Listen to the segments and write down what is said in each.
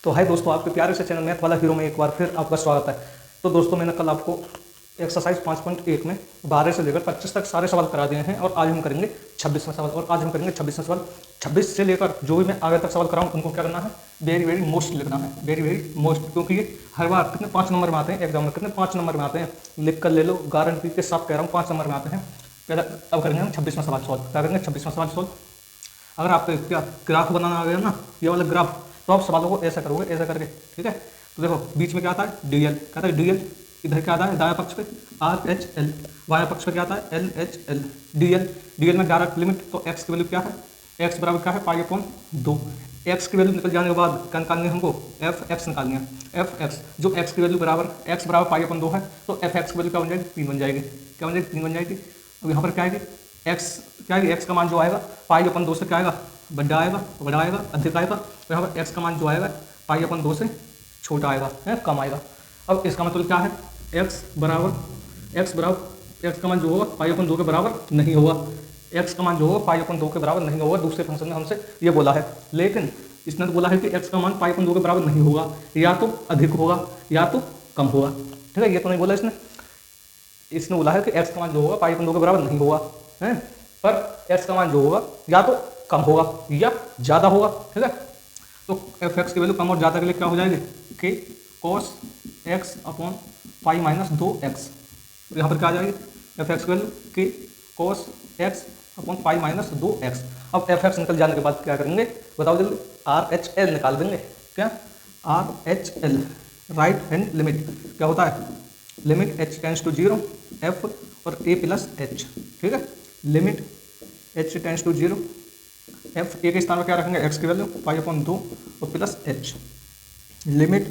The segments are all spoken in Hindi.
तो हाय दोस्तों, आपके प्यारे से चैनल मैथ वाला हीरो में एक बार फिर आपका स्वागत है। तो दोस्तों, मैंने कल आपको एक्सरसाइज 5.1 में 12 से लेकर 25 तक सारे सवाल करा दिए हैं और आज हम करेंगे 26वां सवाल। और आज हम करेंगे 26वां सवाल। 26 से लेकर जो भी मैं आगे तक सवाल कराऊँ उनको क्या करना है, वेरी वेरी मोस्ट लिखना है, वेरी वेरी मोस्ट, क्योंकि ये हर बार कितने 5 नंबर में आते हैं एग्जाम में, कितने 5 नंबर में आते हैं, लिख कर ले लो, गारंटी के साथ कह रहा हूँ 5 नंबर में आते हैं। पहले अब करेंगे हम 26वां सवाल सॉल्व। क्या करेंगे 26वां सवाल सॉल्व। अगर आपको क्या ग्राफ बनाना आ गया ना, ये वाला ग्राफ, तो आप सवालों को ऐसा करोगे, ऐसा करके, ठीक है। तो देखो बीच में क्या आता है डीएल, क्या आता है डीएल, इधर क्या आता है दाया पक्ष पे आर एच एल, बाया पक्ष पे क्या आता है L H L, DL, DL में डायरेक्ट लिमिट, तो एक्स की वैल्यू क्या है, एक्स बराबर क्या है पाई अपॉन 2। एक्स की वैल्यू निकल जाने के बाद क्या निकालनी है हमको, एफ एक्स निकालनी है, एफ एक्स, जो एक्स की वैल्यू बराबर एक्स बराबर पाई अपॉन 2 है, तो एफ एक्स की वैल्यू क्या बन जाएगी 3 बन जाएगी, क्या बन जाएगी 3 बन जाएगी। अब यहाँ पर क्या आएगी एक्स, क्या आएगी एक्स का मान जो आएगा पाई अपन 2 से क्या आएगा बड़ा आएगा अधिक आएगा, तो यहाँ पर एक्स का मान जो आएगा पाई अपन 2 से छोटा आएगा, है कम आएगा। अब इसका मतलब क्या है एक्स का मान जो होगा पाई अपन 2 के बराबर नहीं होगा, एक्स का मान जो होगा पाई अपन 2 के बराबर नहीं होगा, दूसरे फंक्शन ने हमसे ये बोला है। लेकिन इसने तो बोला है कि एक्स का मान पाई अपन 2 के बराबर नहीं होगा, या तो अधिक होगा या तो कम होगा, ठीक है। ये तो नहीं बोला इसने बोला है कि एक्स का मान जो होगा पाई अपन 2 के बराबर नहीं होगा, है, पर एक्स का मान जो होगा या तो कम होगा या ज़्यादा होगा, ठीक है। तो एफ एक्स की वैल्यू कम और ज़्यादा के लिए क्या हो जाएगी कि cos x upon pi minus 2x, तो यहाँ पर क्या आ जाएगी एफ एक्स की वैल्यू कि cos x upon pi minus 2x। अब एफ एक्स निकल जाने के बाद क्या करेंगे बताओ जल्दी, आर एच एल निकाल देंगे। क्या R H L, right hand limit क्या होता है, limit h tends to 0 f और a प्लस h, ठीक है। Limit h tends to 0 f, a के स्थान पर क्या रखेंगे x की वैल्यू पाई अपॉन 2 और plus h। Limit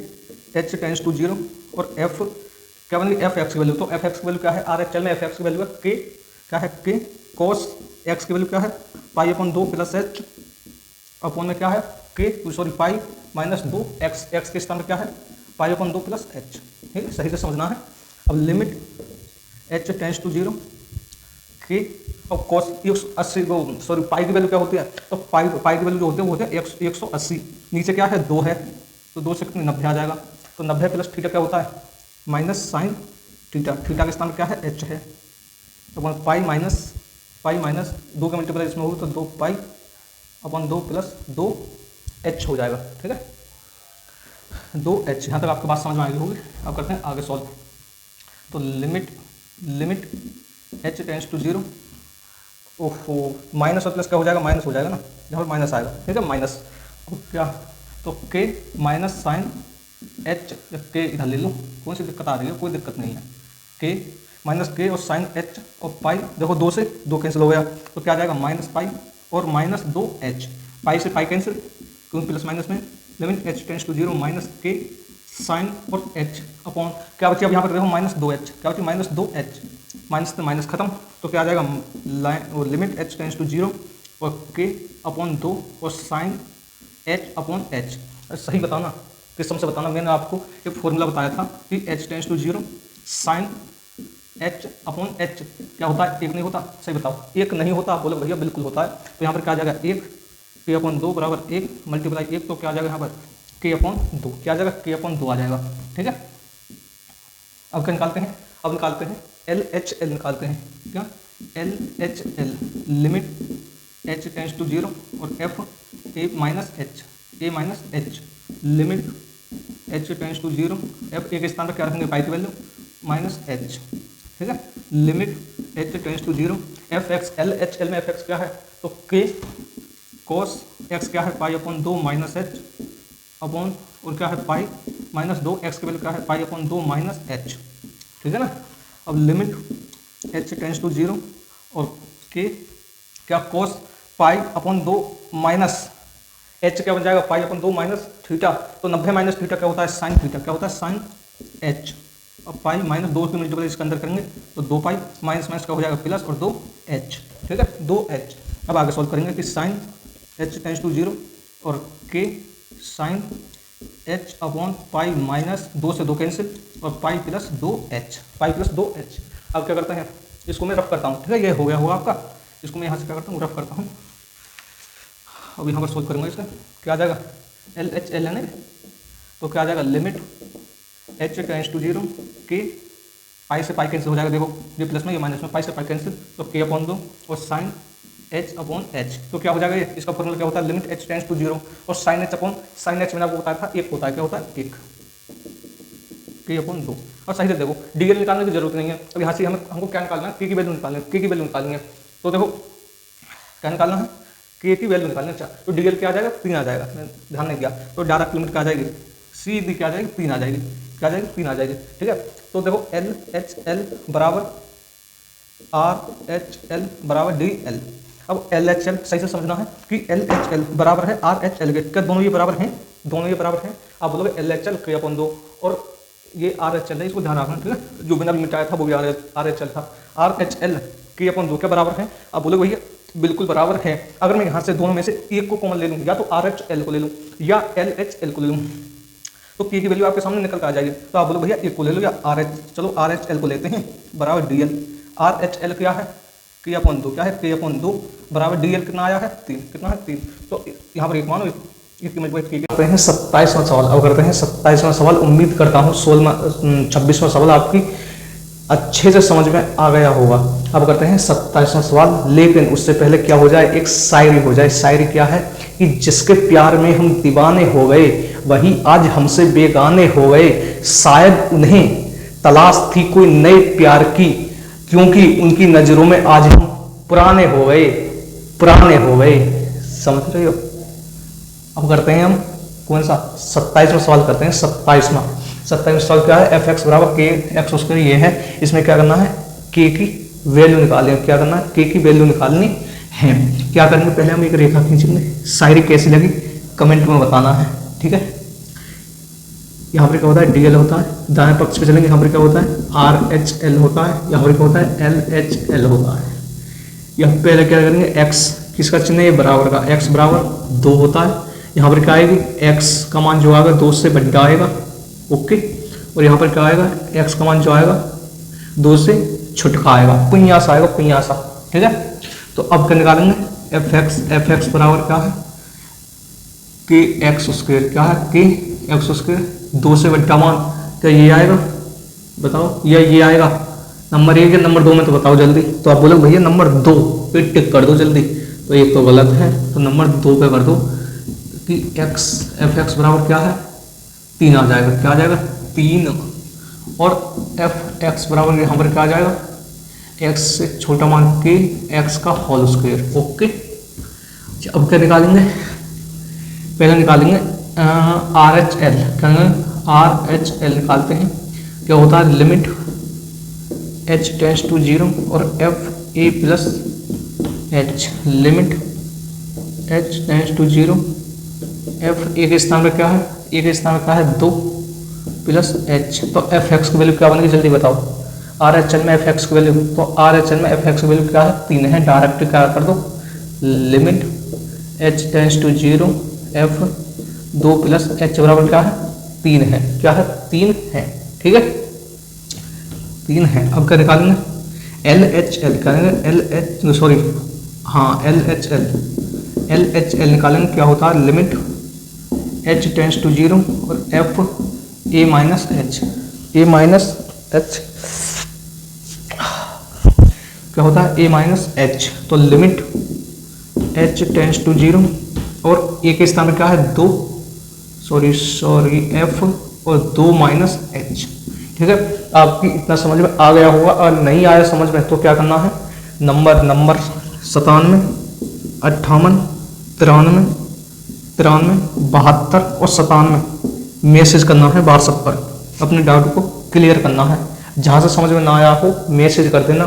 h tends to 0 और f क्या बनेगी एफ एक्स की वैल्यू, तो एफ एक्स की वैल्यू क्या है आर एच एल में, एफ एक्स की वैल्यू है के, क्या है के कॉस एक्स की वैल्यू क्या है pi upon 2 plus h upon में क्या है के सॉरी पाई माइनस 2 एक्स, एक्स के स्थान पर क्या है पाई अपॉन 2 प्लस h, ठीक है, सही से समझना है। अब लिमिट h टेंस टू 0 के और कॉस 180 सॉरी पाई की वैल्यू क्या होती है, तो पाई की वैल्यू जो होती है वो होती है 180, नीचे क्या है 2 है, तो 2 से कितनी 90 आ जाएगा, तो 90 प्लस थीटा क्या होता है माइनस साइन थीटा, थीटा के स्थान पर क्या है h है, तो पाई माइनस 2 का मल्टीप्लाई इसमें होगा तो 2 पाई अपॉन 2 प्लस 2 h हो जाएगा, ठीक है 2h। यहाँ तक आपको बात समझ में आ गई होगी। अब करते हैं आगे सॉल्व। तो लिमिट h टेंस टू 0, ओहो माइनस और प्लस क्या हो जाएगा माइनस हो जाएगा ना, यहाँ पर माइनस आएगा, ठीक है माइनस, क्या तो k minus sine h, k इधर ले लो, कौन सी दिक्कत आ रही है, कोई दिक्कत नहीं है, k माइनस k और साइन h और पाई, देखो 2 से 2 कैंसिल हो गया, तो क्या आ जाएगा माइनस पाई और माइनस 2h, पाई से पाई कैंसिल क्योंकि प्लस माइनस में, limit h tends to 0 minus k sine और h अपॉन क्या बची, अब यहाँ पर देखो माइनस 2h, क्या बची माइनस 2h, माइनस से माइनस खत्म, तो क्या आ जाएगा line limit h tends to 0 और k अपॉन 2 और साइन h अपॉन h। सही बताना किस सम से बताना, मैंने आपको एक फॉर्मूला बताया था कि h tends to 0 sine h upon h क्या होता है, एक नहीं होता, सही बताओ एक नहीं होता, बोलो भैया बिल्कुल होता है। तो यहाँ पर क्या आ जाएगा 1 k अपॉन 2 बराबर 1 मल्टीप्लाई 1, तो क्या आ जाएगा यहाँ पर k अपॉन 2, क्या आ जाएगा k अपॉन 2 आ जाएगा, ठीक है। अब क्या निकालते हैं, अब निकालते हैं एल एच एल निकालते हैं, क्या L H L, limit h tends to 0 और f a minus h, limit h tends to 0 f a के स्थान पर क्या रखेंगे पाई की वैल्यू माइनस h, ठीक है। Limit h tends to 0 f x, L H L में एफ एक्स क्या है तो k कॉस x क्या है pi upon 2 minus h upon और क्या है पाई माइनस 2, एक्स की वैल्यू क्या है पाई अपॉन 2 माइनस h, ठीक है ना। अब लिमिट h टेंस टू 0 और k क्या cos pi upon 2 minus h क्या बन जाएगा पाई अपॉन 2 माइनस थीटा, तो 90 माइनस थीटा क्या होता है साइन थीटा, क्या होता है साइन h। अब पाई माइनस 2 की मल्टीप्लाई इसके अंदर करेंगे तो 2 पाई माइनस माइनस क्या हो जाएगा प्लस और 2h, ठीक है 2h। अब आगे सॉल्व करेंगे कि साइन h टेंस टू 0 और k sine h upon pi minus 2 से 2 कैंसिल और pi plus 2h, pi plus 2h। अब क्या करते हैं इसको मैं रफ करता हूँ, ठीक है ये हो गया होगा आपका, इसको मैं यहाँ से क्या करता हूँ रफ करता हूँ। अब यहाँ पर सोल्व करूँगा इसका, क्या आ जाएगा एल एच एल है तो क्या आ जाएगा लिमिट h टेंड्स टू 0 के पाई से पाई कैंसिल हो जाएगा। देखो ये प्लस में ये माइनस में पाई से पाई कैंसिल, तो k अपॉन 2 और साइन h अपॉन h। तो क्या हो जाएगा ये, इसका फॉर्मूला क्या होता है, लिमिट h टेंड्स टू 0 और sine h upon sine h मैंने आपको बताया था 1 होता है। क्या होता है 1 k अपॉन 2। और सही से देखो डीएल निकालने की जरूरत नहीं है। अब यहाँ से हमको क्या निकालना है, k की वैल्यू निकालनी है, k की वैल्यू निकालनी है। तो देखो क्या निकालना है, k की वैल्यू निकालनी है। अच्छा तो डीएल क्या आ जाएगा, 3 आ जाएगा, ध्यान नहीं दिया। तो डायरेक्ट लिमिट क्या आ जाएगी, सीधी क्या आ जाएगी, 3 आ जाएगी। क्या आ जाएगी, 3 आ जाएगी। ठीक है, तो देखो एल एच एल बराबर आर एच एल बराबर डी एल। अब एल एच एल सही से समझना है कि एल एच एल बराबर है आर एच एल के। क्या दोनों ये बराबर हैं, दोनों ये बराबर हैं। आप बोलोगे L H L k upon 2 और ये आर एच एल है, इसको ध्यान रखना। ठीक है, जो बिना लिमिट आया था वो भी आर एच एल था। Are H L k upon 2 क्या बराबर है, आप बोलोगे भैया बिल्कुल बराबर है। अगर मैं यहाँ से दोनों में से एक को कॉमन ले लूँ, या तो आर एच एल को ले लूँ या एल एच एल को ले लूँ, तो k की वैल्यू आपके सामने निकल कर आ जाएगी। तो आप बोलो भैया एक को ले लो या आर एच, चलो आर एच एल को लेते हैं बराबर D L. Are H L क्या है, k अपॉन 2 क्या है, k अपॉन 2 बराबर डी एल कितना आया है 3, कितना है 3। तो यहाँ पर एक मानो करते हैं 27वां सवाल। अब करते हैं 27वां सवाल। उम्मीद करता हूँ 26वां सवाल आपकी अच्छे से समझ में आ गया होगा। अब करते हैं 27वां सवाल, लेकिन उससे पहले क्या हो जाए, एक शायरी हो जाए। शायरी क्या है कि जिसके प्यार में हम दीवाने हो गए वही आज हमसे बेगाने हो गए। शायद उन्हें तलाश थी कोई नए प्यार की, क्योंकि उनकी नजरों में आज हम पुराने हो गए, पुराने हो गए। समझ रहे हो। अब करते हैं हम कौन सा 27वां सवाल करते हैं। 27वां सवाल क्या है, एफ एक्स बराबर के एक्स स्क्वायर ये है। इसमें क्या करना है, के की वैल्यू निकालनी। क्या करना है, के की वैल्यू निकालनी है। क्या करेंगे, पहले हम एक रेखा खींचेंगे। शायरी कैसी लगी कमेंट में बताना है। ठीक है, यहाँ पर क्या होता है डीएल होता है, दाएं पक्ष पे चलेंगे। यहाँ पर क्या होता है आर एच एल होता है, यहाँ पर क्या होता है एल एच एल होता है। यहाँ पहले क्या करेंगे, एक्स किसका चिन्ह है, बराबर का, एक्स बराबर 2 होता है। यहाँ पर क्या आएगी, x का मान जो आएगा 2 से बड़ा आएगा। ओके, और यहाँ पर क्या आएगा, x का मान जो आएगा 2 से छोटा आएगा, पुन्यासा आएगा, पुन्यासा। ठीक है, तो अब क्या निकालेंगे, एफ एक्स बराबर क्या है, के एक्स स्क्वायर। क्या है, के एक्स स्क्वायर। 2 से बड़ा मान क्या ये आएगा, बताओ, या ये आएगा नंबर 1 या नंबर 2 में, तो बताओ जल्दी। तो आप बोलो भैया नंबर 2 पे टिक कर दो जल्दी। तो एक तो गलत है, तो नंबर 2 पे कर दो कि एक्स एफ एक्स बराबर क्या है 3 आ जाएगा। क्या आ जाएगा 3। और एफ एक्स बराबर यहाँ पर क्या आ जाएगा, एक्स से छोटा मान के एक्स का होल स्क्वायर। ओके, अब क्या निकालेंगे, पहले निकालेंगे आर एच एल। क्या आर एच एल निकालते हैं। क्या होता है, लिमिट h टेंड्स टू 0 और f A plus h. Limit h tends to 0, F a के स्थान में क्या है, ए के स्थान में क्या है 2 प्लस एच। तो एफ एक्स की वैल्यू क्या बनेगी जल्दी बताओ। आर एच एल में एफ एक्स की वैल्यू, तो आर एच एल में एफ एक्स की वैल्यू क्या है 3 है। डायरेक्ट क्या कर दो, limit h tends to 0 f 2 plus h बराबर क्या है 3 है। क्या है 3 है। ठीक है, 3 है। अब क्या निकालेंगे, एल एच एल करेंगे, एल एच सॉरी हाँ एल एच एल निकालेंगे। क्या होता है, लिमिट h टेंड्स टू 0 और एफ ए माइनस एच। ए माइनस एच क्या होता है, ए माइनस एच। तो लिमिट h टेंड्स टू 0 और ए के स्थान में क्या है 2 सॉरी एफ और 2 माइनस एच। ठीक है, आपकी इतना समझ में आ गया होगा। और नहीं आया समझ में तो क्या करना है, नंबर 97, 58, 93, 72 और 97 मैसेज करना है व्हाट्सएप पर। अपने डाउट को क्लियर करना है। जहाँ से समझ में ना आया हो मैसेज कर देना,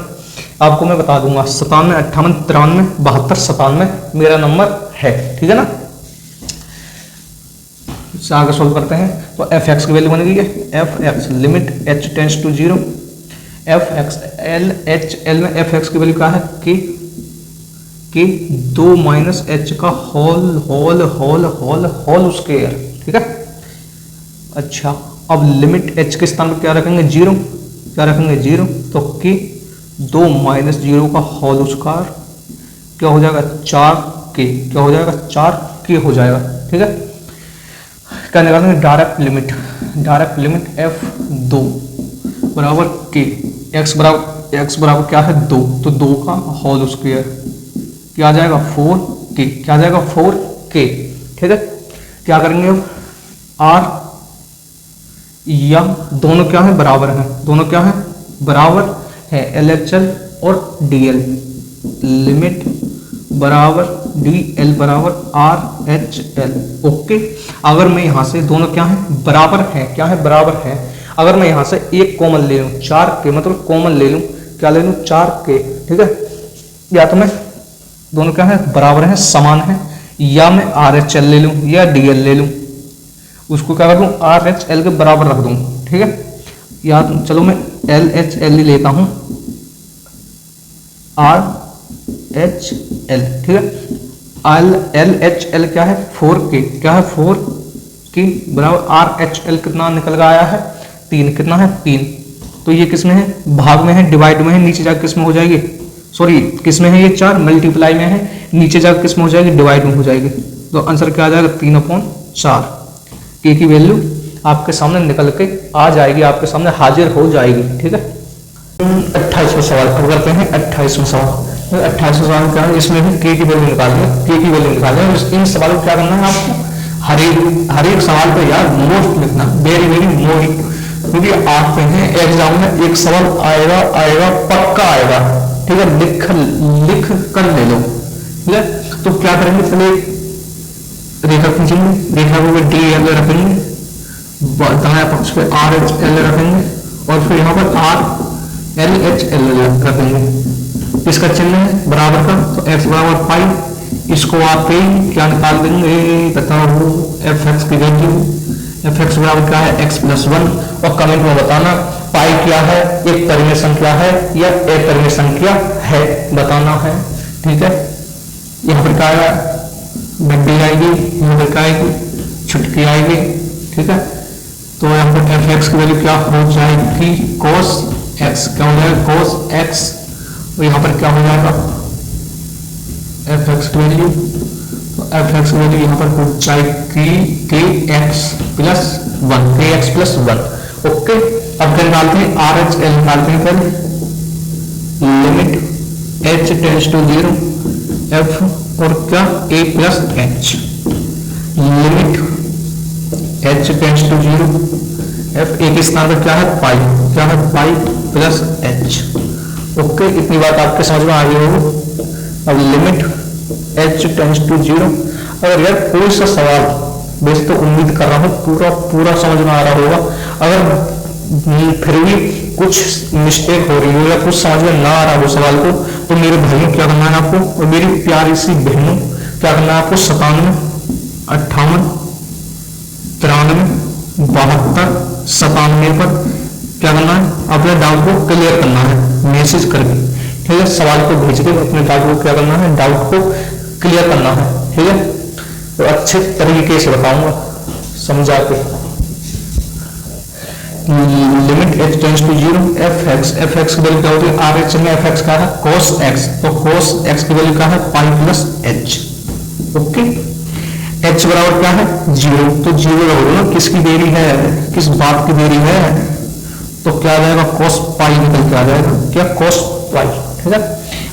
आपको मैं बता दूंगा। 97, 58, 93, 72, 97 मेरा नंबर है। ठीक है ना, इससे आगे सोल्व करते हैं। तो एफ एक्स की वैल्यू बन गई है, f x limit h tends to 0 f x L H L में एफ एक्स की वैल्यू क्या है के 2 माइनस एच का होल स्क्वायर। ठीक है, अच्छा अब लिमिट h के स्थान पर क्या रखेंगे 0, क्या रखेंगे 0। तो के 2 माइनस 0 का होल स्क्वायर क्या हो जाएगा 4 के, क्या हो जाएगा 4 के हो जाएगा। ठीक है, क्या निकालेंगे, डायरेक्ट लिमिट f2 बराबर के x बराबर क्या है 2, तो 2 का होल स्क्वायर क्या आ जाएगा 4k, क्या आ जाएगा 4k। ठीक है, क्या करेंगे अब r या दोनों क्या है बराबर है, दोनों क्या है बराबर है, LHL और DL, लिमिट बराबर DL बराबर RHL। ओके, अगर मैं यहाँ से दोनों क्या है बराबर है, क्या है बराबर है, अगर मैं यहाँ से एक कॉमन ले लूँ 4k, मतलब कॉमन ले लूँ, क्या ले लूँ 4k। ठीक है, या तो मैं दोनों क्या है बराबर है समान है, या मैं RHL ले लूँ या DL ले लूँ, उसको क्या कर दूँ RHL के बराबर रख दूँ। ठीक है, या चलो मैं LHL ही लेता हूँ, RHL। ठीक है, LHL क्या है 4k, क्या है 4k बराबर RHL कितना निकल गया आया है 3, कितना है 3। तो ये किस में है, भाग में है, डिवाइड में है, नीचे जाकर किस में हो जाएगी, सॉरी किस में है ये 4, मल्टीप्लाई में है, नीचे जाकर किस में हो जाएगी डिवाइड में हो जाएगी। तो आंसर क्या आ जाएगा 3/4। के की वैल्यू आपके सामने निकल के आ जाएगी, आपके सामने हाजिर हो जाएगी। ठीक है, 28वां सवाल अब करते हैं। 28वां सवाल, 28वां सवाल क्या है, इसमें भी के की वैल्यू निकालनी है, के की वैल्यू निकालनी है। इन सवालों को क्या करना है आपको, हर एक सवाल पे यार मोस्ट लिखना, वेरी वेरी मोस्ट, क्योंकि आपके हैं एग्जाम में एक सवाल आएगा पक्का आएगा। ठीक है, लिख कर ले लो। ठीक है, तो क्या करेंगे, पहले रेखा खींचेंगे, रेखा को DL रखेंगे, दाएं पक्ष पे RHL रखेंगे, और फिर यहाँ पर RLHL रखेंगे। इसका चिन्ह है बराबर का, तो x बराबर पाई, इसको आप क्या निकाल देंगे बताओ, fx की वैल्यू, fx बराबर क्या है x+1, और कमेंट में बताना पाई क्या है, एक परिमेय संख्या है या अपरिमेय संख्या है, बताना है। ठीक है, यहाँ पर क्या आएगा, बड़ी आएगी, यहाँ पर क्या आएगी छुटकी आएगी। ठीक है, तो यहाँ पर fx की वैल्यू क्या हो जाएगी cos x, क्या हो जाएगा cos x, और यहाँ पर क्या हो जाएगा fx की वैल्यू, तो fx की वैल्यू यहाँ पर हो जाएगी kx+1, kx+1। ओके, अब क्या निकालते हैं RHL निकालते हैं, पहले limit h tends to 0 f और क्या a+h, limit h tends to 0 f, एक स्थान पर क्या है पाई, क्या है पाई+h। ओके, इतनी बात आपके समझ में आ गई होगी। अब लिमिट h टेंड्स टू 0, अगर यार कोई सा सवाल, वैसे तो उम्मीद कर रहा हूँ पूरा समझ में आ रहा होगा, अगर फिर भी कुछ मिस्टेक हो रही हो या कुछ समझ में ना आ रहा हो सवाल को, तो मेरे भाइयों क्या करना है आपको, और मेरी प्यारी सी बहनों क्या करना है आपको, 97 58 93 72 97 पर क्या करना है, अपने डाउट को क्लियर करना है मैसेज करके। ठीक है, सवाल को भेज के अपने डाउट को क्या करना है, डाउट को क्लियर करना है। ठीक है, तो अच्छे तरीके से बताऊंगा समझा के। Limit h tends to 0 fx की वैल्यू क्या होती है, RHL में fx का है cos x, तो cos x की वैल्यू क्या है पाई+h। ओके, h बराबर क्या है 0, तो 0 हो ना, किसकी देरी है, किस बात की देरी है, तो क्या आ जाएगा cos पाई निकल के आ जाएगा, क्या cos पाई। ठीक है,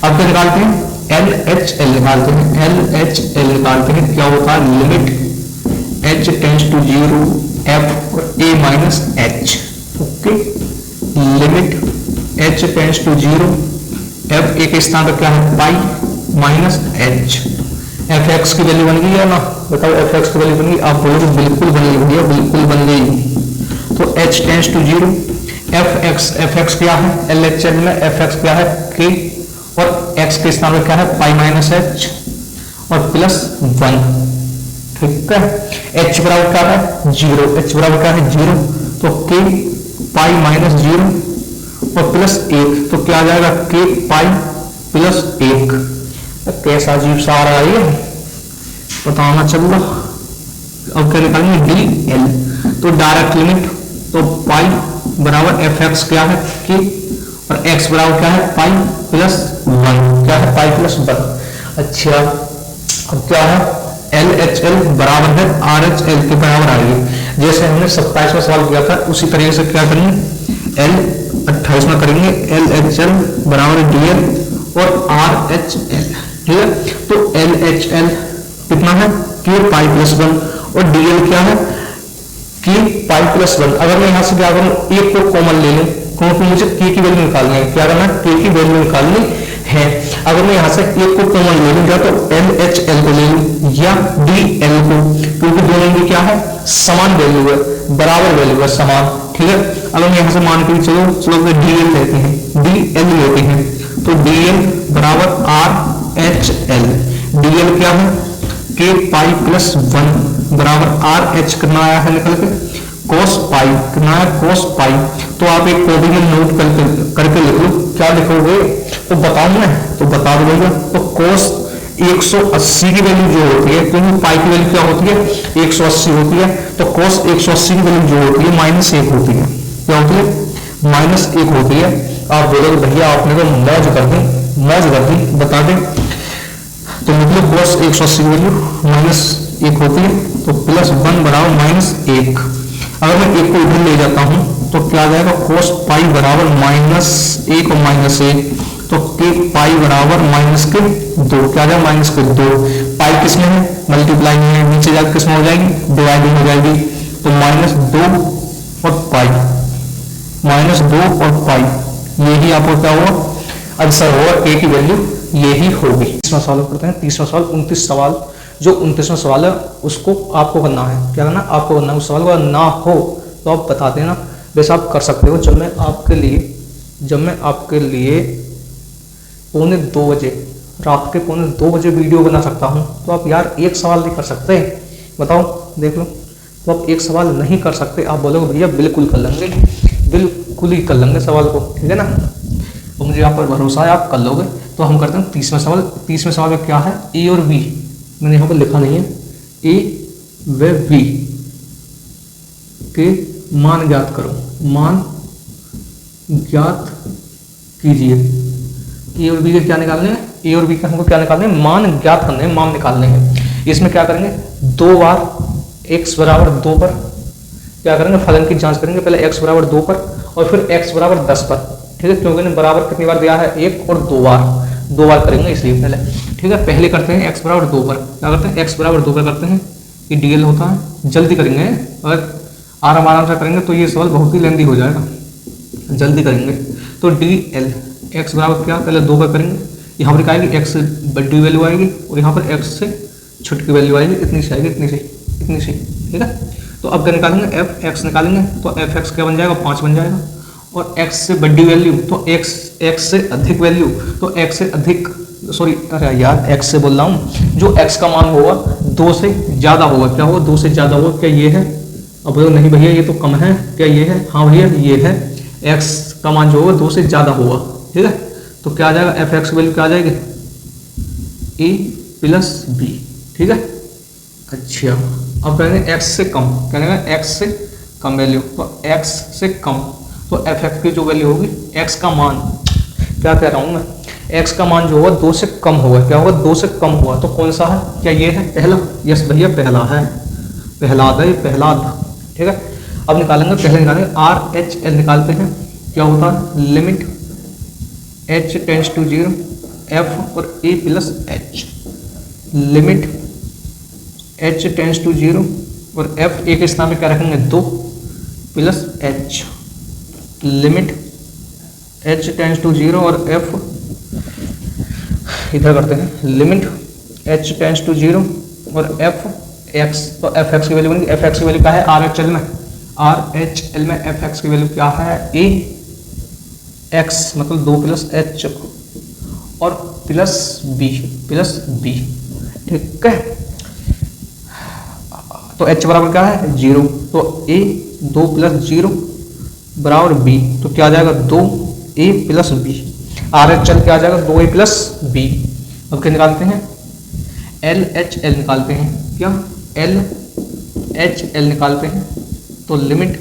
अब क्या निकालते हैं LHL निकालते हैं, LHL निकालते हैं, क्या होता है limit h tends to 0 f और a-h। Okay, limit h tends to 0 f, एक स्थान पर क्या है पाई-h। fx की वैल्यू बन गई है ना, बताओ fx की वैल्यू बन गई, आप बोलोगे बिल्कुल बन गई भैया, बिल्कुल बन गई। तो h टेंड्स टू 0 fx क्या है, LHL में fx क्या है k, और x के स्थान पर क्या है पाई-h और +1। ठीक है, h बराबर क्या है 0, h बराबर क्या है 0, तो k पाई-0 और +1, तो क्या आ जाएगा k पाई+1। कैसा अजीब सा आ रहा है ये, बताना चल रहा। अब क्या निकालेंगे DL, तो डायरेक्ट लिमिट, तो पाई बराबर fx क्या है k, और x बराबर क्या है पाई+1, क्या है पाई+1। अच्छा, अब क्या है LHL बराबर है RHL के बराबर आएगी। जैसे हमने 27वां सवाल किया था उसी तरीके से क्या करेंगे, 28वां करेंगे, LHL बराबर DL और RHL, ठीक है। तो LHL कितना है, K पाई प्लस 1 और DL क्या है, K पाई प्लस 1। अगर मैं यहाँ से क्या करूँ, एक को कॉमन ले लूँ क्योंकि मुझे K की वैल्यू निकालनी है, क्या करना है, K की वैल्यू निकालनी है। अगर मैं यहाँ से एक को कॉमन ले लूँ तो LHL को ले लूँ या DL को, क्योंकि दोनों की क्या है, समान वैल्यू है, बराबर वैल्यू है, समान, ठीक है। अगर मैं यहाँ से मान के चलो DL लेते हैं, DL लेते हैं, तो DL बराबर RHL, DL क्या है, K पाई प्लस 1 बराबर RH करना आया है निकल के कोस पाई, करना है कोस पाई। तो आप एक कॉपी में नोट करके लिख लो, क्या लिखोगे, तो बताऊं मैं, तो बता दो भैया। तो कोस 180 की वैल्यू जो होती है, क्योंकि पाई की वैल्यू क्या होती है, 180 होती है, तो कोस 180 की वैल्यू जो होती है -1 होती है, क्या होती है, -1 होती है। आप बोलोगे भैया आपने तो मौज कर दी, बता दें। तो मतलब कोस 180 की वैल्यू -1 होती है, तो प्लस 1 बराबर -1। अगर मैं एक को इधर ले जाता हूं तो क्या आ जाएगा, कोस पाई बराबर -1 और -1, तो के पाई बराबर -2, क्या आ जाएगा, -2। पाई किसमें है, मल्टीप्लाई में है, नीचे जाकर किसमें हो जाएगी, डिवाइडिंग हो जाएगी। तो -2 और पाई, -2 और पाई, यही आपको क्या हुआ, आंसर होगा, के की वैल्यू यही होगी। 30वां सवाल करते हैं। 30वां सवाल 29 सवाल, जो 29वां सवाल है उसको आपको करना है, क्या करना, आपको करना है। उस सवाल को ना हो तो आप बता देना, वैसे आप कर सकते हो। जब मैं आपके लिए 1:45 बजे, रात के 1:45 बजे वीडियो बना सकता हूँ, तो आप यार एक सवाल नहीं कर सकते, बताओ, देख लो। तो आप एक सवाल नहीं कर सकते, आप बोलोगे भैया बिल्कुल कर लेंगे, बिल्कुल ही कर लेंगे सवाल को, ठीक है ना। तो मुझे यहाँ पर भरोसा है आप कर लोगे। तो हम करते हैं 30वां सवाल। 30वें सवाल में क्या है, ए और बी, मैंने यहाँ पर लिखा नहीं है, ए व बी के मान ज्ञात करो, मान ज्ञात कीजिए। ए और बी के क्या निकालने हैं, ए और बी के हमको क्या निकालने हैं, मान ज्ञात करने हैं, मान निकालने हैं। इसमें क्या करेंगे, 2 बार x बराबर 2 पर क्या करेंगे, फलन की जांच करेंगे। पहले x बराबर 2 पर और फिर x बराबर 10 पर, ठीक है, क्योंकि बराबर कितनी बार दिया है, 1 और 2 बार करेंगे इसलिए पहले, ठीक है। पहले करते हैं x बराबर 2 पर, क्या करते हैं, x बराबर 2 पर करते हैं, ये DL होता है। जल्दी करेंगे, अगर आराम से करेंगे तो ये सवाल बहुत ही लेंदी हो जाएगा, जल्दी करेंगे। तो DL x बराबर क्या, पहले 2 पर करेंगे, यहाँ पर आएगी x से बड़ी वैल्यू आएगी और यहाँ पर x से छोटी वैल्यू आएगी, इतनी सी आएगी, इतनी सी, ठीक है। तो अब क्या निकालेंगे, f(x) निकालेंगे, तो f(x) क्या बन जाएगा, 5 बन जाएगा। और x से बड़ी वैल्यू तो x से अधिक वैल्यू, तो x से अधिक, सॉरी अरे यार x से बोल रहा हूँ, जो x का मान होगा 2 से ज़्यादा होगा, क्या होगा, 2 से ज़्यादा होगा। क्या ये है, अब बोलो नहीं भैया ये तो कम है, क्या ये है, हाँ भैया ये है, x का मान जो होगा 2 से ज़्यादा होगा, ठीक है। तो क्या आ जाएगा, f(x) की वैल्यू क्या आ जाएगी, a प्लस b, ठीक है। अच्छा अब कहेंगे x से कम, क्या कहेंगे, x से कम वैल्यू, तो x से कम, तो f(x) की जो वैल्यू होगी, x का मान, क्या कह रहा हूँ मैं, x का मान जो होगा 2 से कम होगा, क्या होगा, 2 से कम हुआ, तो कौन सा है, क्या ये है पहला, यस भैया पहला है, पहला, ठीक है। अब निकालेंगे, पहले निकालेंगे RHL निकालते हैं, क्या होता है, limit h tends to 0 f और a plus h, limit h tends to 0 और f a के स्थान पे क्या रखेंगे, 2 plus h, limit h tends to 0 और f इधर करते हैं, लिमिट h टेंड्स टू 0 और f(x), तो f(x) की वैल्यू बनेगी, f(x) की वैल्यू क्या है, RHL में f(x) की वैल्यू क्या है, a(x) मतलब 2 प्लस h और प्लस b, ठीक है। तो h बराबर क्या है, 0, तो a 2 प्लस 0 बराबर b, तो क्या आ जाएगा, 2a प्लस b। RHL क्या आ जाएगा, 2a प्लस b। अब क्या निकालते हैं, LHL निकालते हैं, क्या LHL निकालते हैं, तो लिमिट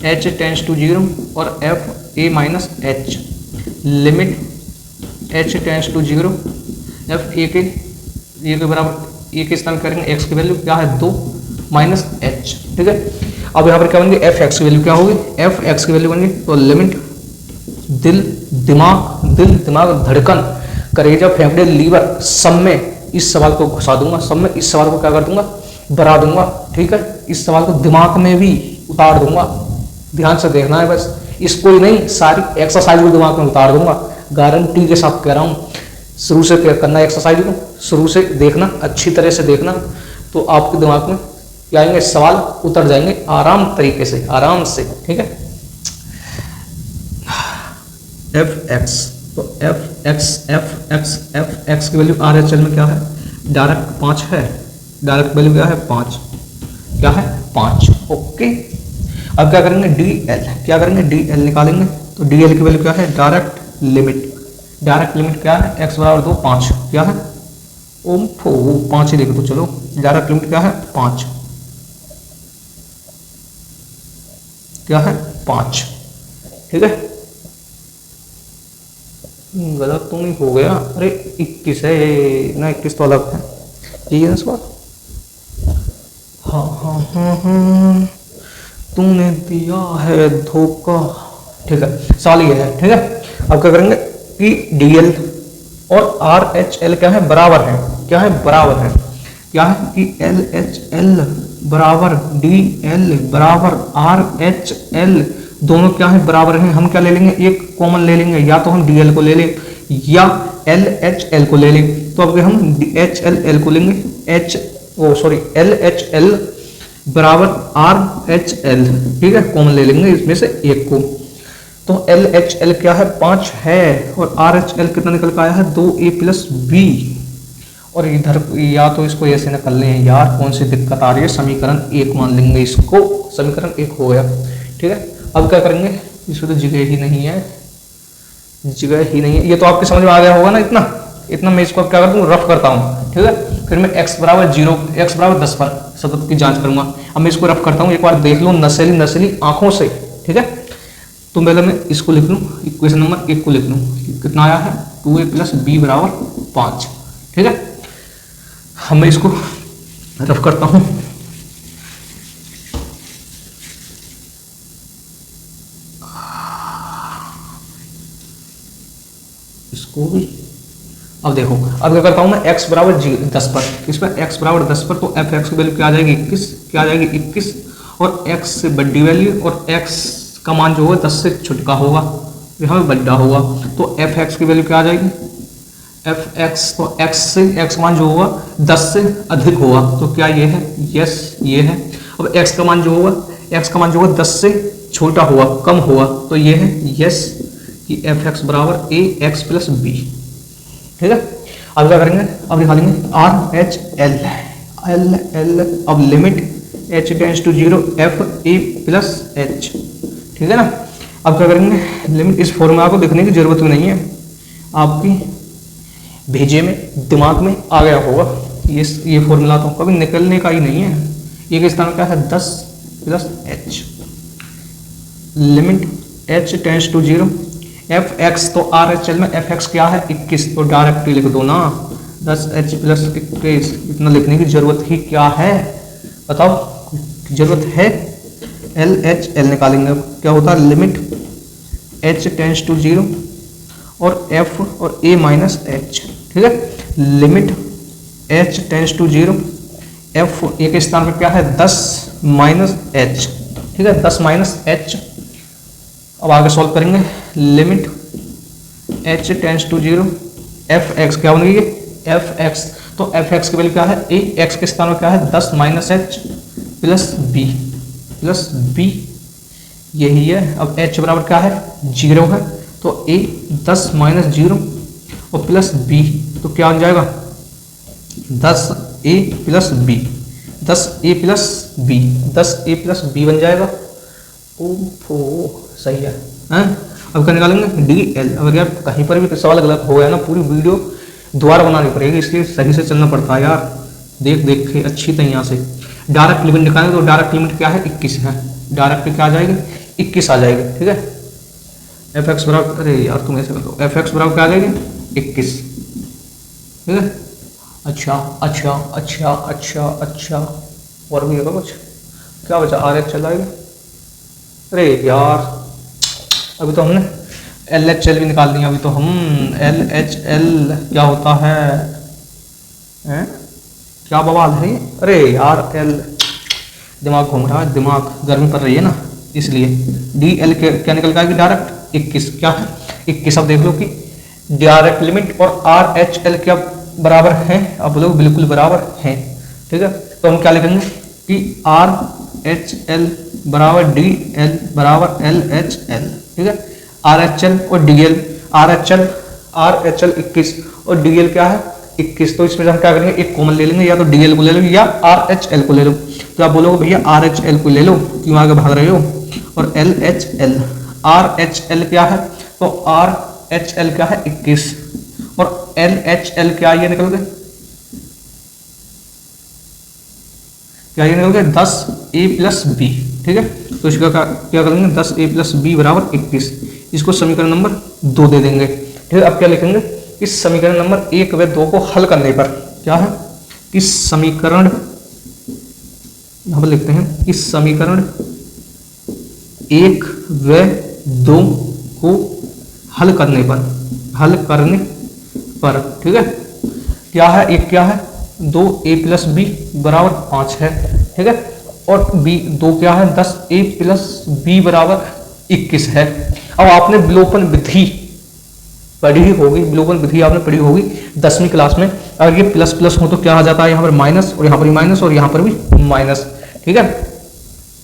h टेंड्स टू 0 और f a minus h, limit h tends to 0 f a के बराबर ये के स्थान करेंगे एक्स की वैल्यू क्या है 2 माइनस एच, ठीक है। अब यहाँ पर क्या बनेंगे एफ एक्स की वैल्यू क्या होगी, एफ एक्स की वैल्यू बनेगी तो लिमिट दिल दिमाग धड़कन करेजा फेफड़े लीवर सब में इस सवाल को घुसा दूंगा, सब में इस सवाल को क्या कर दूंगा भरा दूंगा, ठीक है। इस सवाल को दिमाग में भी उतार दूंगा, ध्यान से देखना है बस, इसको ही नहीं सारी एक्सरसाइज को दिमाग में उतार दूंगा, गारंटी के साथ कह रहा हूँ। शुरू से क्या करना है एक्सरसाइज को, शुरू से देखना, अच्छी तरह से देखना, तो आपके दिमाग में क्या आएंगे सवाल उतर जाएंगे आराम तरीके से, आराम से, ठीक है। एफ एक्स, तो एफ एक्स की वैल्यू आर एच एल में क्या है डायरेक्ट 5 है, डायरेक्ट वैल्यू क्या है 5, क्या है 5, ओके। अब क्या करेंगे डी एल, क्या करेंगे डी एल निकालेंगे, तो डी एल की वैल्यू क्या है डायरेक्ट लिमिट क्या है एक्स बराबर 2 5 क्या है ओम 5 ही लिख दो, चलो डायरेक्ट लिमिट क्या है 5, क्या है 5, ठीक है। गलत तो नहीं हो गया, अरे 21 है ना, 21 तो अलग है, यही है ना सवाल। हाँ तूने दिया है धोखा, ठीक है सवाल ये है, ठीक है। अब क्या करेंगे कि डीएल और आर एच एल क्या है बराबर है, क्या है बराबर है, क्या है कि एल एच एल बराबर डी एल बराबर आर एच एल, दोनों क्या है बराबर हैं। हम क्या ले लेंगे एक कॉमन ले लेंगे, या तो हम डीएल को ले लें या एल एच एल को ले लें। तो अब हम एच एल एल को लेंगे, एल एच एल बराबर आर एच एल, ठीक है कॉमन ले लेंगे इसमें से एक को। तो एल एच एल क्या है 5 है, और आर एच एल कितना निकल के आया है 2a प्लस बी, और इधर या तो इसको ऐसे निकल लें यार, कौन सी दिक्कत आ रही है, समीकरण 1 मान लेंगे इसको, समीकरण 1 हो गया, ठीक है। अब क्या करेंगे, इसमें तो जगह ही नहीं है, ये तो आपके समझ में आ गया होगा ना, इतना मैं इसको क्या करता हूँ रफ करता हूँ, ठीक है। फिर मैं x बराबर 0 x बराबर 10 पर सतत की जांच करूंगा। अब मैं इसको रफ करता हूँ, एक बार देख लो नसेली आंखों से, ठीक है। तो पहले मैं इसको लिख लूँ, इक्वेशन नंबर 1 को लिख लूँ, कितना आया है 2a प्लस बी बराबर 5, ठीक है। हम मैं इसको रफ करता हूँ, इसको भी। अब देखो अब क्या करता हूँ मैं x बराबर 10 पर, इस पर x बराबर 10 पर, तो एफ एक्स की वैल्यू क्या आ जाएगी 21, क्या आ जाएगी 21, और x से बड़ी वैल्यू, और x का मान जो होगा 10 से छोटा होगा, यहाँ पे बड़ा होगा, तो एफ एक्स की वैल्यू क्या आ जाएगी एफ एक्स, तो x से x मान जो होगा 10 से अधिक होगा, तो क्या ये है यस ये है। अब x का मान जो होगा 10 से छोटा होगा कम होगा, तो ये है यस कि एफ एक्स बराबर ए एक्स प्लस बी, ठीक है। अब क्या करेंगे, अब निकालेंगे R H L L L, अब limit H tends to 0 F A plus H, ठीक है ना। अब क्या करेंगे, लिमिट इस फॉर्मूला को लिखने की जरूरत नहीं है, आपकी भेजे में दिमाग में आ गया होगा, ये फॉर्मूला तो कभी निकलने का ही नहीं है। ये किस तरह का है 10 plus h, limit H tends to 0 f x, तो आर एच एल में एफ एक्स क्या है 21, तो डायरेक्ट लिख दो ना 10 एच प्लस 21, इतना लिखने की जरूरत ही क्या है बताओ, जरूरत है। एल एच एल निकालेंगे, क्या होता है लिमिट एच टेंस टू 0 और एफ और ए माइनस एच, ठीक है। Limit H tends to 0 F a के स्थान पर क्या है 10 माइनस एच, ठीक है 10 माइनस एच। अब आगे सॉल्व करेंगे, limit h tends to 0 f x क्या बनेगी एफ एक्स, तो एफ एक्स की वैल्यू क्या है ए एक्स के स्थान पर क्या है 10 माइनस एच प्लस बी यही है। अब h बराबर क्या है 0 है, तो a 10 माइनस 0 और प्लस b, तो क्या बन जाएगा 10a plus b, 10a plus b बन जाएगा। ओहो सही है, अब क्या निकालेंगे डी एल। अगर यार कहीं पर भी सवाल गलत हो गया ना, पूरी वीडियो दोबारा बनानी पड़ेगी, इसलिए सही से चलना पड़ता है यार, देख के अच्छी तरह से। डायरेक्ट लिमिट निकालेंगे, तो डायरेक्ट लिमिट क्या है 21 है, डायरेक्ट क्या आ जाएगी 21 आ जाएगी, ठीक है। एफ एक्स बराबर, अरे यार तुम ऐसे कर दो, एफ एक्स बराबर क्या आ जाएगी 21, ठीक है। अच्छा अच्छा अच्छा अच्छा अच्छा, और भी होगा कुछ, क्या बचा, आर एच चलाएगा। अरे यार, अभी तो हमने एल एच एल भी निकाल दिया, अभी तो हम एल एच एल क्या होता है, हैं? क्या बवाल है ये, अरे यार एल, दिमाग घूम रहा है, दिमाग, गर्मी पड़ रही है ना इसलिए। डी एल क्या निकल के आएगी डायरेक्ट 21, क्या है 21। अब देख लो कि डायरेक्ट लिमिट और आर एच एल क्या बराबर हैं, अब लोग बिल्कुल बराबर हैं, ठीक है। तो हम क्या लिखेंगे कि आर एच एल बराबर डी एल बराबर एल एच एल, ठीक है। आर एच एल और D L, are H L 21 और डी एल क्या है 21, तो इसमें हम क्या करेंगे, एक कॉमन ले लेंगे, या तो डी एल को ले लो या आर एच एल को ले लो। तो आप बोलोगे भैया आर एच एल को ले लो, क्यों आगे भाग रहे हो, और L H L, are H L क्या है, तो आर एच एल क्या है 21, और एल एच एल क्या ये निकल गए, क्या ये निकल गए 10 ए प्लस बी, ठीक है। तो इसका क्या करेंगे 10 ए प्लस बी बराबर 21, इसको समीकरण नंबर 2 दे देंगे, ठीक है। अब क्या लिखेंगे, इस समीकरण नंबर 1 व 2 को हल करने पर क्या है, कि समीकरण, यहां पर लिखते हैं, इस समीकरण 1 व 2 को हल करने पर, ठीक है, क्या है, एक क्या है 2 ए प्लस बी बराबर 5 है, ठीक है, और बी 2 क्या है 10 ए प्लस बी बराबर 21 है। अब आपने विलोपन विधि पढ़ी होगी, विलोपन विधि आपने पढ़ी होगी 10वीं क्लास में, अगर ये प्लस प्लस हो तो क्या आ जाता है, यहाँ पर माइनस, और यहाँ पर भी माइनस, और यहाँ पर भी माइनस, ठीक है।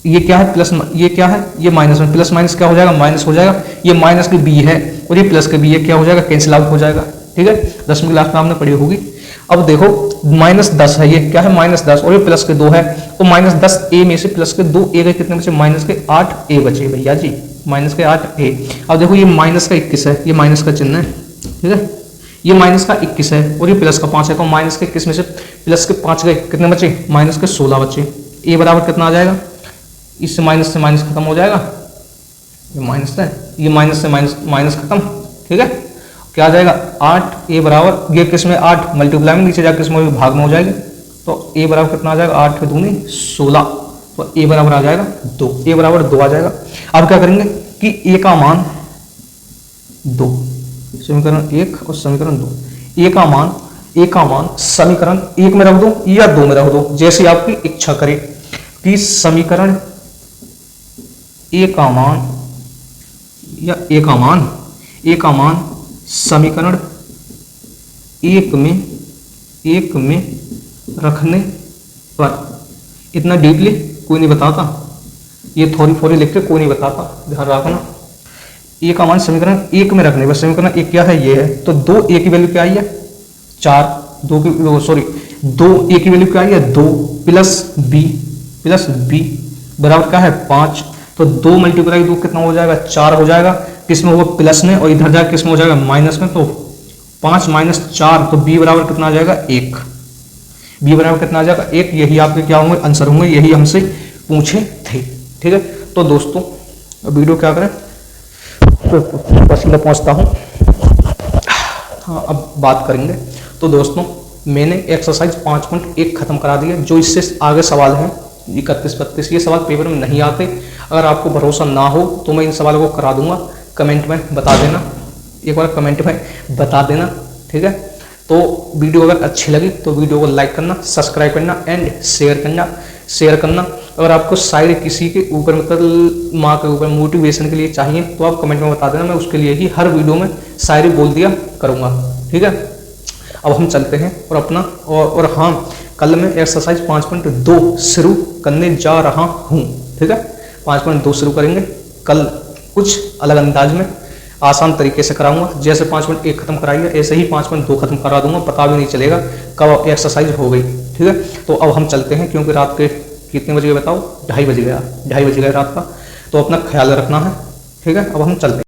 ये क्या है प्लस, ये क्या है, ये माइनस में, प्लस माइनस क्या हो जाएगा, माइनस हो जाएगा, ये माइनस के बी है और ये प्लस के बी है, क्या हो जाएगा, कैंसिल आउट हो जाएगा, ठीक है। 10वीं क्लास में आपने पढ़ी होगी। अब देखो -10 है, ये क्या है -10, और ये प्लस के 2 है, तो -10 ए में से प्लस के 2 ए गए, कितने बचे, माइनस के 8 ए बचे भैया जी, माइनस के 8 ए। अब देखो ये माइनस का 21 है, ये माइनस का चिन्ह है, ठीक है, ये माइनस का 21 है और ये प्लस का 5 है, तो माइनस के 21 में से प्लस के 5 गए, कितने बचे, माइनस के 16 बचे। ए बराबर कितना आ जाएगा, इससे माइनस खत्म हो जाएगा, ये माइनस है, ये माइनस से माइनस खत्म, ठीक है। क्या आ जाएगा 8 ए बराबर, ये किस में 8 मल्टीप्लाई में नीचे जाकर किसमें भाग में हो जाएगा, तो ए बराबर कितना आ जाएगा 8 के 2 16, तो ए बराबर आ जाएगा 2, ए बराबर 2 आ जाएगा। अब क्या करेंगे कि ए का मान 2, समीकरण 1 और समीकरण 2, ए का मान समीकरण 1 में रख दो या 2 में रख दो, जैसे आपकी इच्छा करे, कि समीकरण ए का मान या ए का मान समीकरण 1 में रखने पर, इतना डीपली कोई नहीं बताता, ये थोड़ी लिख के कोई नहीं बताता, ध्यान रखना। ए का मान समीकरण 1 में रखने पर, समीकरण 1 क्या है, ये है, तो 2 ए की वैल्यू क्या आई है 4, 2 ए की वैल्यू क्या आई है 2 प्लस बी बराबर क्या है 5, तो 2 मल्टीप्लाई 2 कितना हो जाएगा 4 हो जाएगा, किसमें होगा प्लस में, और इधर जाकर किसमें हो जाएगा माइनस में, तो 5 - 4, तो बी बराबर कितना आ जाएगा 1, बी बराबर कितना आ जाएगा 1। यही आपके क्या होंगे आंसर होंगे, यही हमसे पूछे थे, ठीक है। तो दोस्तों वीडियो क्या करें, तो पसीना पहुंचता हूं, हाँ अब बात करेंगे। तो दोस्तों मैंने एक्सरसाइज 5.1 खत्म करा दिया, जो इससे आगे सवाल हैं 31-32 ये सवाल पेपर में नहीं आते, अगर आपको भरोसा ना हो तो मैं इन सवालों को करा दूंगा, कमेंट में बता देना, एक बार कमेंट में बता देना, ठीक है। तो वीडियो अगर अच्छी लगी तो वीडियो को लाइक करना, सब्सक्राइब करना एंड शेयर करना। अगर आपको शायरी किसी के ऊपर मतलब माँ के ऊपर मोटिवेशन के लिए चाहिए तो आप कमेंट में बता देना, मैं उसके लिए ही हर वीडियो में शायरी बोल दिया करूँगा, ठीक है। अब हम चलते हैं और अपना और हाँ, कल मैं एक्सरसाइज 5.2 शुरू करने जा रहा हूँ, ठीक है। 5.2 शुरू करेंगे कल, कुछ अलग अंदाज में आसान तरीके से कराऊंगा, जैसे 5.1 खत्म कराई है ऐसे ही 5.2 खत्म करा दूंगा, पता भी नहीं चलेगा कब एक्सरसाइज हो गई, ठीक है। तो अब हम चलते हैं, क्योंकि रात के कितने बज गए बताओ, 2:30 बज गया रात का, तो अपना ख्याल रखना है, ठीक है। अब हम चलते हैं।